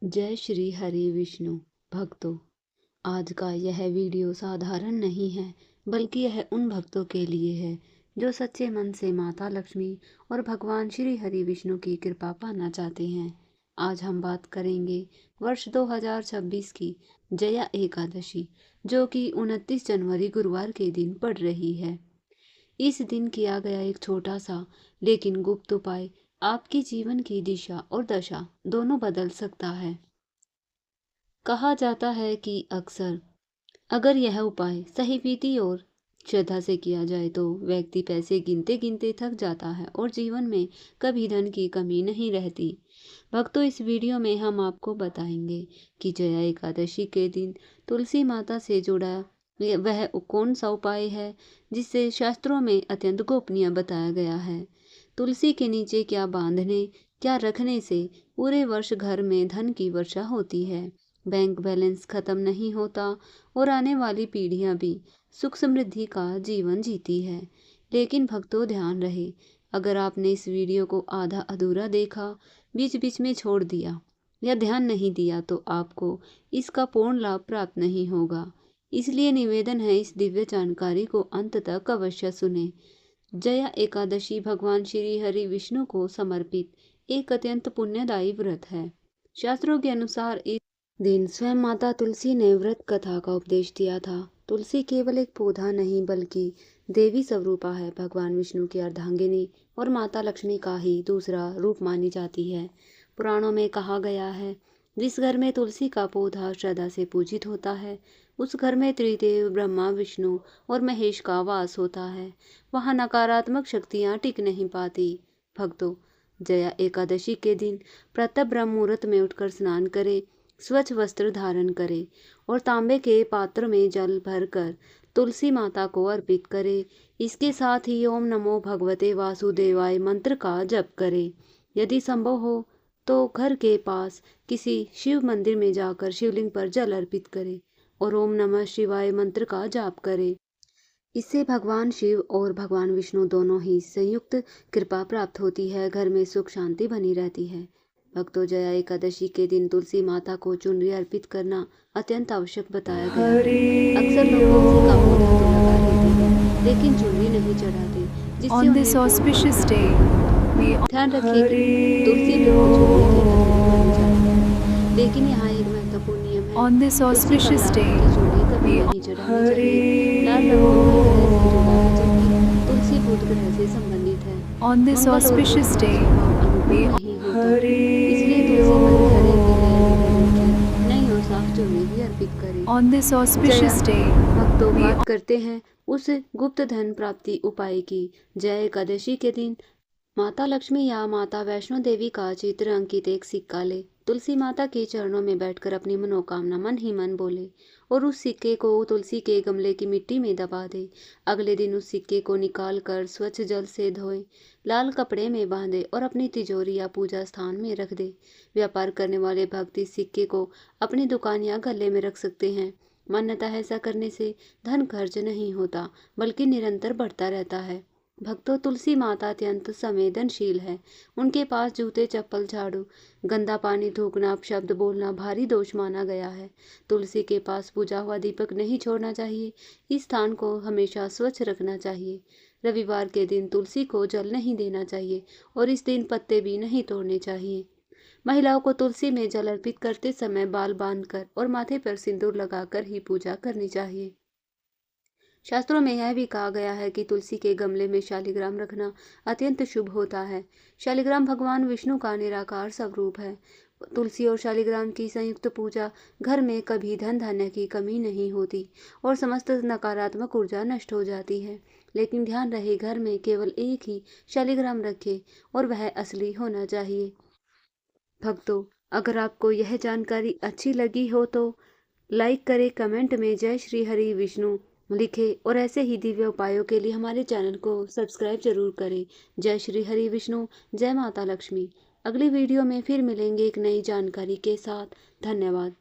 जय श्री हरि विष्णु भक्तों। आज का यह वीडियो साधारण नहीं है, बल्कि यह उन भक्तों के लिए है जो सच्चे मन से माता लक्ष्मी और भगवान श्री हरि विष्णु की कृपा पाना चाहते हैं। आज हम बात करेंगे वर्ष 2026 की जया एकादशी, जो कि 29 जनवरी गुरुवार के दिन पड़ रही है। इस दिन किया गया एक छोटा सा लेकिन गुप्त उपाय आपकी जीवन की दिशा और दशा दोनों बदल सकता है। कहा जाता है कि अक्सर अगर यह उपाय सही विधि और श्रद्धा से किया जाए तो व्यक्ति पैसे गिनते गिनते थक जाता है और जीवन में कभी धन की कमी नहीं रहती। भक्तों, इस वीडियो में हम आपको बताएंगे कि जया एकादशी के दिन तुलसी माता से जुड़ा वह कौन सा उपाय है जिसे शास्त्रों में अत्यंत गोपनीय बताया गया है। तुलसी के नीचे क्या बांधने, क्या रखने से पूरे वर्ष घर में धन की वर्षा होती है, बैंक बैलेंस खत्म नहीं होता और आने वाली पीढ़ियां भी सुख समृद्धि का जीवन जीती है। लेकिन भक्तों, ध्यान रहे, अगर आपने इस वीडियो को आधा अधूरा देखा, बीच बीच में छोड़ दिया या ध्यान नहीं दिया तो आपको इसका पूर्ण लाभ प्राप्त नहीं होगा। इसलिए निवेदन है, इस दिव्य जानकारी को अंत तक अवश्य सुने। जया एकादशी भगवान श्री हरि विष्णु को समर्पित एक अत्यंत पुण्यदायी व्रत है। शास्त्रों के अनुसार इस दिन स्वयं माता तुलसी ने व्रत कथा का उपदेश दिया था। तुलसी केवल एक पौधा नहीं बल्कि देवी स्वरूपा है, भगवान विष्णु की अर्धांगिनी और माता लक्ष्मी का ही दूसरा रूप मानी जाती है। पुराणों में कहा गया है, जिस घर में तुलसी का पौधा श्रद्धा से पूजित होता है, उस घर में त्रिदेव ब्रह्मा विष्णु और महेश का वास होता है। वहाँ नकारात्मक शक्तियाँ टिक नहीं पाती। भक्तों, जया एकादशी के दिन प्रातः ब्रह्म मुहूर्त में उठकर स्नान करें, स्वच्छ वस्त्र धारण करें और तांबे के पात्र में जल भरकर तुलसी माता को अर्पित करें। इसके साथ ही ओम नमो भगवते वासुदेवाय मंत्र का जप करें। यदि संभव हो तो घर के पास किसी शिव मंदिर में जाकर शिवलिंग पर जल अर्पित करें और ओम नमः शिवाय मंत्र का जाप करें। इससे भगवान शिव और भगवान विष्णु दोनों ही संयुक्त कृपा प्राप्त होती है, घर में सुख शांति बनी रहती है। भक्तों, जया एकादशी के दिन तुलसी माता को चुनरी अर्पित करना अत्यंत आवश्यक बताया गया है। अक्सर लोग तुलसी का पौधा तो लगा लेते हैं लेकिन चुनरी नहीं चढ़ाते, जिससे ध्यान रखिए कि तुलसी बिल्कुल चुनरी के नजदीक मानी जाती है। लेकिन यहाँ एक महत्वपूर्ण नियम है, On this auspicious day, चुनरी कभी नहीं चढ़ानी चाहिए। लाल रंग मंगल ग्रह से जुड़ा है, जबकि तुलसी बुध ग्रह से संबंधित है। on this auspicious day, नहीं होता, इसलिए तुलसी पर हरे पीले नई और साफ चुनरी भी अर्पित करें। on this auspicious day, भक्तों, बात करते हैं उस गुप्त धन प्राप्ति उपाय की। जया एकादशी के दिन माता लक्ष्मी या माता वैष्णो देवी का चित्र अंकित एक सिक्का ले, तुलसी माता के चरणों में बैठकर अपनी मनोकामना मन ही मन बोले और उस सिक्के को तुलसी के गमले की मिट्टी में दबा दे। अगले दिन उस सिक्के को निकाल कर स्वच्छ जल से धोए, लाल कपड़े में बांधे और अपनी तिजोरी या पूजा स्थान में रख दे। व्यापार करने वाले भक्त इस सिक्के को अपनी दुकान या गले में रख सकते हैं। मान्यता है, ऐसा करने से धन खर्च नहीं होता बल्कि निरंतर बढ़ता रहता है। भक्तों, तुलसी माता अत्यंत संवेदनशील है। उनके पास जूते, चप्पल, झाड़ू, गंदा पानी थूकना, अपशब्द बोलना भारी दोष माना गया है। तुलसी के पास पूजा हुआ दीपक नहीं छोड़ना चाहिए। इस स्थान को हमेशा स्वच्छ रखना चाहिए। रविवार के दिन तुलसी को जल नहीं देना चाहिए और इस दिन पत्ते भी नहीं तोड़ने चाहिए। महिलाओं को तुलसी में जल अर्पित करते समय बाल बांधकर और माथे पर सिंदूर लगाकर ही पूजा करनी चाहिए। शास्त्रों में यह भी कहा गया है कि तुलसी के गमले में शालिग्राम रखना अत्यंत शुभ होता है। शालिग्राम भगवान विष्णु का निराकार स्वरूप है। तुलसी और शालिग्राम की संयुक्त पूजा घर में कभी धन धान्य की कमी नहीं होती और समस्त नकारात्मक ऊर्जा नष्ट हो जाती है। लेकिन ध्यान रहे, घर में केवल एक ही शालिग्राम रखें और वह असली होना चाहिए। भक्तों, अगर आपको यह जानकारी अच्छी लगी हो तो लाइक करें, कमेंट में जय श्री हरि विष्णु लिखें और ऐसे ही दिव्य उपायों के लिए हमारे चैनल को सब्सक्राइब जरूर करें। जय श्री हरि विष्णु, जय माता लक्ष्मी। अगली वीडियो में फिर मिलेंगे एक नई जानकारी के साथ। धन्यवाद।